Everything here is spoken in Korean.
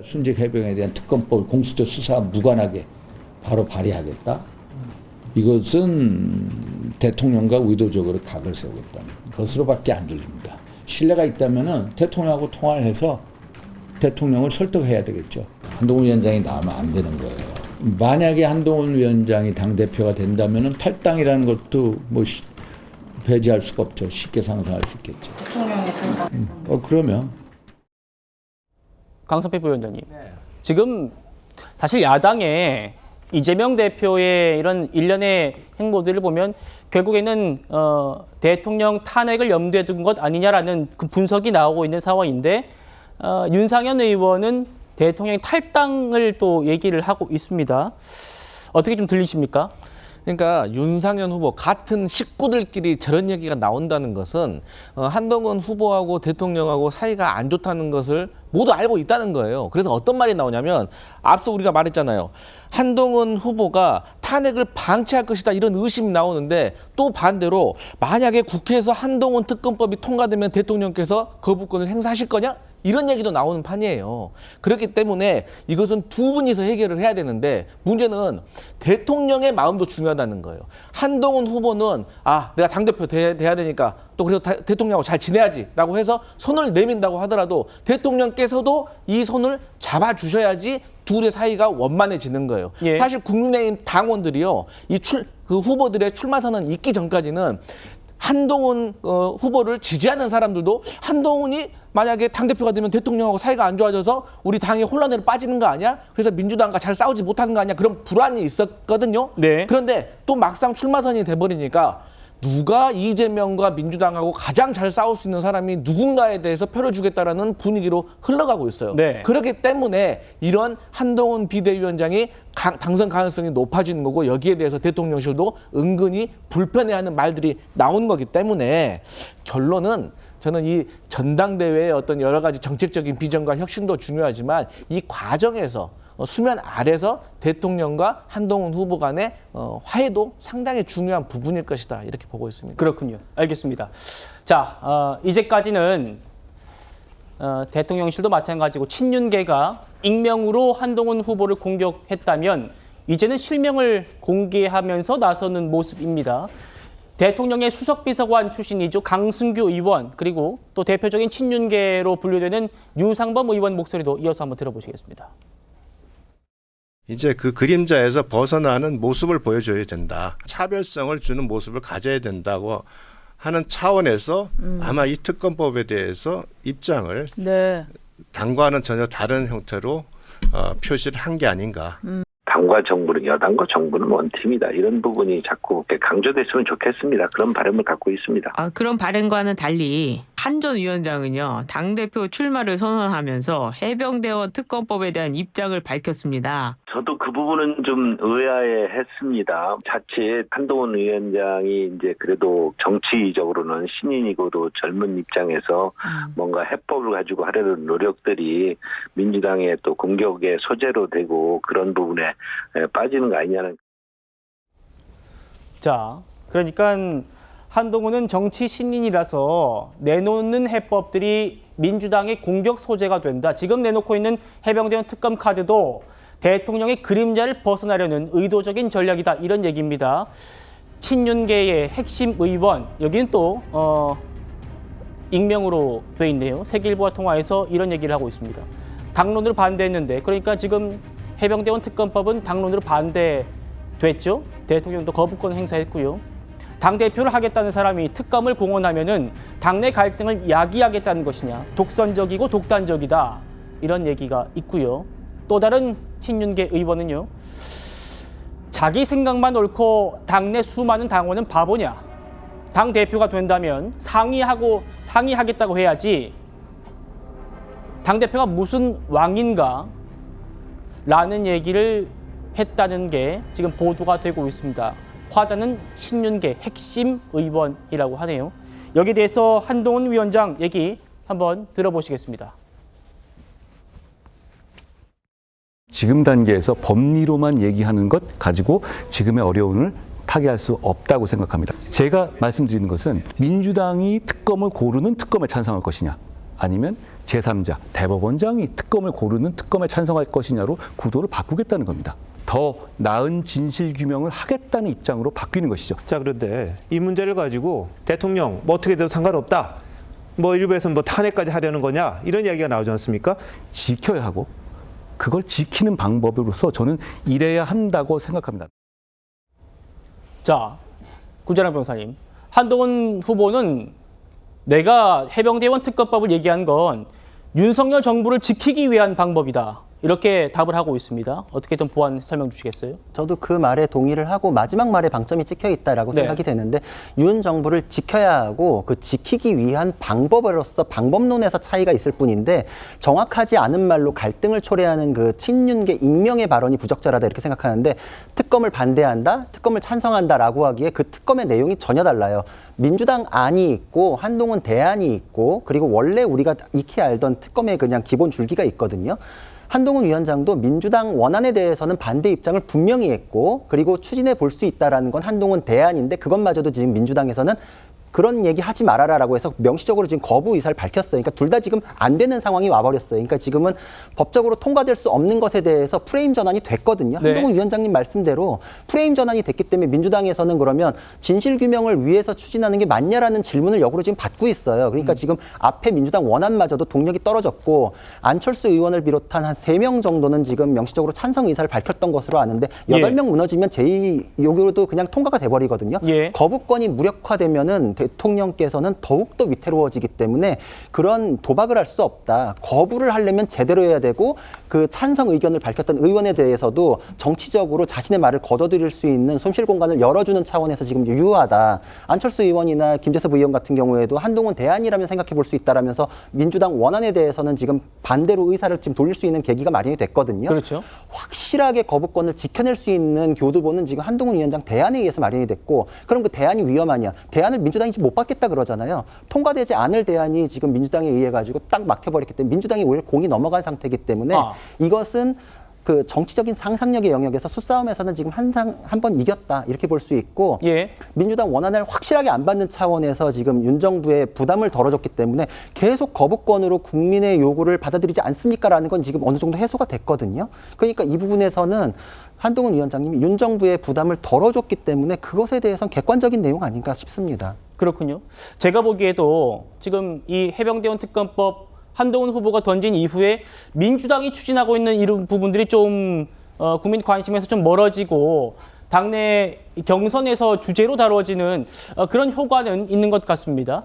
순직 해병에 대한 특검법 공수처 수사 무관하게 바로 발의하겠다. 이것은 대통령과 의도적으로 각을 세우겠다는 것으로밖에 안 들립니다. 신뢰가 있다면은 대통령하고 통화를 해서 대통령을 설득해야 되겠죠. 한동훈 위원장이 나오면 안 되는 거예요. 만약에 한동훈 위원장이 당대표가 된다면은 탈당이라는 것도 뭐 배제할 수가 없죠. 쉽게 상상할 수 있겠죠. 대통령의 당선. 그러면. 강성필 부위원장님, 지금 사실 야당의 이재명 대표의 이런 일련의 행보들을 보면 결국에는 대통령 탄핵을 염두에 둔 것 아니냐라는 그 분석이 나오고 있는 상황인데 윤상현 의원은 대통령 탈당을 또 얘기를 하고 있습니다. 어떻게 좀 들리십니까? 그러니까 윤상현 후보 같은 식구들끼리 저런 얘기가 나온다는 것은 한동훈 후보하고 대통령하고 사이가 안 좋다는 것을 모두 알고 있다는 거예요. 그래서 어떤 말이 나오냐면 앞서 우리가 말했잖아요. 한동훈 후보가 탄핵을 방치할 것이다 이런 의심이 나오는데 또 반대로 만약에 국회에서 한동훈 특검법이 통과되면 대통령께서 거부권을 행사하실 거냐? 이런 얘기도 나오는 판이에요. 그렇기 때문에 이것은 두 분이서 해결을 해야 되는데 문제는 대통령의 마음도 중요하다는 거예요. 한동훈 후보는 내가 당대표 돼야 되니까 또 그래서 대통령하고 잘 지내야지라고 해서 손을 내민다고 하더라도 대통령께서도 이 손을 잡아주셔야지 둘의 사이가 원만해지는 거예요. 예. 사실 국민의힘 당원들이요. 그 후보들의 출마 선언 있기 전까지는 한동훈 후보를 지지하는 사람들도 한동훈이 만약에 당대표가 되면 대통령하고 사이가 안 좋아져서 우리 당이 혼란에 빠지는 거 아니야? 그래서 민주당과 잘 싸우지 못하는 거 아니야? 그런 불안이 있었거든요. 네. 그런데 또 막상 출마선이 돼버리니까 누가 이재명과 민주당하고 가장 잘 싸울 수 있는 사람이 누군가에 대해서 표를 주겠다라는 분위기로 흘러가고 있어요. 네. 그렇기 때문에 이런 한동훈 비대위원장이 당선 가능성이 높아지는 거고 여기에 대해서 대통령실도 은근히 불편해하는 말들이 나온 거기 때문에 결론은 저는 이 전당대회의 어떤 여러 가지 정책적인 비전과 혁신도 중요하지만 이 과정에서 수면 아래서 대통령과 한동훈 후보 간의 화해도 상당히 중요한 부분일 것이다 이렇게 보고 있습니다. 그렇군요. 알겠습니다. 자, 이제까지는 대통령실도 마찬가지고 친윤계가 익명으로 한동훈 후보를 공격했다면 이제는 실명을 공개하면서 나서는 모습입니다. 대통령의 수석비서관 출신이죠. 강승규 의원 그리고 또 대표적인 친윤계로 분류되는 유상범 의원 목소리도 이어서 한번 들어보시겠습니다. 이제 그 그림자에서 벗어나는 모습을 보여줘야 된다. 차별성을 주는 모습을 가져야 된다고 하는 차원에서 아마 이 특검법에 대해서 입장을 당과는 전혀 다른 형태로 표시를 한 게 아닌가. 당과 정부는 여당과 정부는 원팀이다. 이런 부분이 자꾸 강조됐으면 좋겠습니다. 그런 바람을 갖고 있습니다. 그런 발언과는 달리 한 전 위원장은요. 당대표 출마를 선언하면서 해병대원 특검법에 대한 입장을 밝혔습니다. 저도 그 부분은 좀 의아해했습니다. 자칫 한동훈 위원장이 이제 그래도 정치적으로는 신인이고도 젊은 입장에서 뭔가 해법을 가지고 하려는 노력들이 민주당의 또 공격의 소재로 되고 그런 부분에 빠지는 거 아니냐는. 자, 그러니까 한동훈은 정치 신인이라서 내놓는 해법들이 민주당의 공격 소재가 된다. 지금 내놓고 있는 해병대원 특검 카드도 대통령의 그림자를 벗어나려는 의도적인 전략이다. 이런 얘기입니다. 친윤계의 핵심 의원, 여기는 또 익명으로 돼 있네요. 세계일보와 통화해서 이런 얘기를 하고 있습니다. 당론으로 반대했는데, 그러니까 지금 해병대원 특검법은 당론으로 반대됐죠. 대통령도 거부권 행사했고요. 당대표를 하겠다는 사람이 특검을 공언하면은 당내 갈등을 야기하겠다는 것이냐. 독선적이고 독단적이다. 이런 얘기가 있고요. 또 다른 친윤계 의원은요. 자기 생각만 옳고 당내 수많은 당원은 바보냐. 당대표가 된다면 상의하겠다고 해야지. 당대표가 무슨 왕인가? 라는 얘기를 했다는 게 지금 보도가 되고 있습니다. 화자는 친윤계 핵심 의원이라고 하네요. 여기에 대해서 한동훈 위원장 얘기 한번 들어보시겠습니다. 지금 단계에서 법리로만 얘기하는 것 가지고 지금의 어려움을 타개할 수 없다고 생각합니다. 제가 말씀드리는 것은 민주당이 특검을 고르는 특검에 찬성할 것이냐 아니면 제3자 대법원장이 특검을 고르는 특검에 찬성할 것이냐로 구도를 바꾸겠다는 겁니다. 더 나은 진실 규명을 하겠다는 입장으로 바뀌는 것이죠. 자, 그런데 이 문제를 가지고 대통령 뭐 어떻게 돼도 상관없다. 뭐 일부에서는 뭐 탄핵까지 하려는 거냐 이런 이야기가 나오지 않습니까? 지켜야 하고 그걸 지키는 방법으로서 저는 이래야 한다고 생각합니다. 자, 구자랑 변호사님, 한동훈 후보는 내가 해병대원 특검법을 얘기한 건 윤석열 정부를 지키기 위한 방법이다. 이렇게 답을 하고 있습니다. 어떻게 좀 보완 설명 주시겠어요? 저도 그 말에 동의를 하고 마지막 말에 방점이 찍혀 있다라고 네. 생각이 되는데 윤 정부를 지켜야 하고 그 지키기 위한 방법으로서 방법론에서 차이가 있을 뿐인데 정확하지 않은 말로 갈등을 초래하는 그 친윤계 익명의 발언이 부적절하다 이렇게 생각하는데 특검을 반대한다, 특검을 찬성한다라고 하기에 그 특검의 내용이 전혀 달라요. 민주당 안이 있고 한동훈 대안이 있고 그리고 원래 우리가 익히 알던 특검의 그냥 기본 줄기가 있거든요. 한동훈 위원장도 민주당 원안에 대해서는 반대 입장을 분명히 했고 그리고 추진해 볼 수 있다라는 건 한동훈 대안인데 그것마저도 지금 민주당에서는 그런 얘기 하지 말아라라고 해서 명시적으로 지금 거부 의사를 밝혔어요. 그러니까 둘 다 지금 안 되는 상황이 와버렸어요. 그러니까 지금은 법적으로 통과될 수 없는 것에 대해서 프레임 전환이 됐거든요. 네. 한동훈 위원장님 말씀대로 프레임 전환이 됐기 때문에 민주당에서는 그러면 진실규명을 위해서 추진하는 게 맞냐라는 질문을 역으로 지금 받고 있어요. 그러니까 지금 앞에 민주당 원안마저도 동력이 떨어졌고 안철수 의원을 비롯한 한 3명 정도는 지금 명시적으로 찬성 의사를 밝혔던 것으로 아는데 8명 무너지면 제2요구로도 그냥 통과가 돼버리거든요. 예. 거부권이 무력화되면은 대통령께서는 더욱더 위태로워지기 때문에 그런 도박을 할 수 없다. 거부를 하려면 제대로 해야 되고 그 찬성 의견을 밝혔던 의원에 대해서도 정치적으로 자신의 말을 거둬들일 수 있는 손실 공간을 열어주는 차원에서 지금 유효하다. 안철수 의원이나 김재섭 의원 같은 경우에도 한동훈 대안이라면 생각해 볼 수 있다라면서 민주당 원안에 대해서는 지금 반대로 의사를 지금 돌릴 수 있는 계기가 마련이 됐거든요. 그렇죠. 확실하게 거부권을 지켜낼 수 있는 교두보는 지금 한동훈 위원장 대안에 의해서 마련이 됐고 그럼 그 대안이 위험하냐? 대안을 민주당이 지금 못 받겠다 그러잖아요. 통과되지 않을 대안이 지금 민주당에 의해 가지고 딱 막혀버렸기 때문에 민주당이 오히려 공이 넘어간 상태이기 때문에 이것은 그 정치적인 상상력의 영역에서 수싸움에서는 지금 한 번 이겼다 이렇게 볼 수 있고 예. 민주당 원안을 확실하게 안 받는 차원에서 지금 윤 정부의 부담을 덜어줬기 때문에 계속 거부권으로 국민의 요구를 받아들이지 않습니까라는 건 지금 어느 정도 해소가 됐거든요. 그러니까 이 부분에서는 한동훈 위원장님이 윤 정부의 부담을 덜어줬기 때문에 그것에 대해서는 객관적인 내용 아닌가 싶습니다. 그렇군요. 제가 보기에도 지금 이 해병대원 특검법 한동훈 후보가 던진 이후에 민주당이 추진하고 있는 이런 부분들이 좀 국민 관심에서 좀 멀어지고 당내 경선에서 주제로 다뤄지는 그런 효과는 있는 것 같습니다.